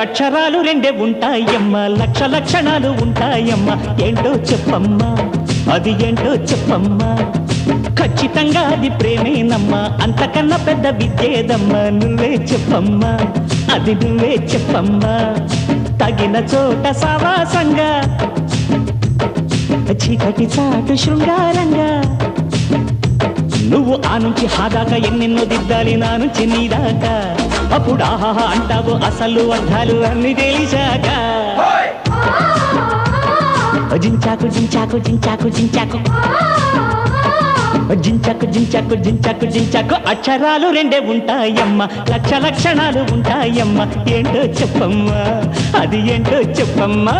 అక్షరాలు రెండే ఉంటాయమ్మా, లక్ష లక్షణాలు ఉంటాయమ్మా. ఏంటో చెప్పమ్మా, అది ఏంటో చెప్పమ్మా. ఖచ్చితంగా అది ప్రేమేనమ్మా, అంతకన్నా పెద్ద విద్యేదమ్మా. నువ్వే చెప్పమ్మా, అది నువ్వే చెప్పమ్మా. తగిన చోట సావాసంగా, చీకటి చాటు శృంగారంగా. నువ్వు ఆ నుంచి హాదాకా ఎన్నెన్నో దిద్దాలి, నా నుంచి నీదాకా. అప్పుడు ఆహాహా అంటావు అసలు అర్థాలు అన్ని తెలిసాక. జించాకు జించాకు జించాకు జించాకు జించాకు జించాకు జించాకు జించాకు. అక్షరాలు రెండే ఉంటాయమ్మా, లక్ష లక్షణాలు ఉంటాయమ్మా. ఏంటో చెప్పమ్మా, అది ఏంటో చెప్పమ్మా.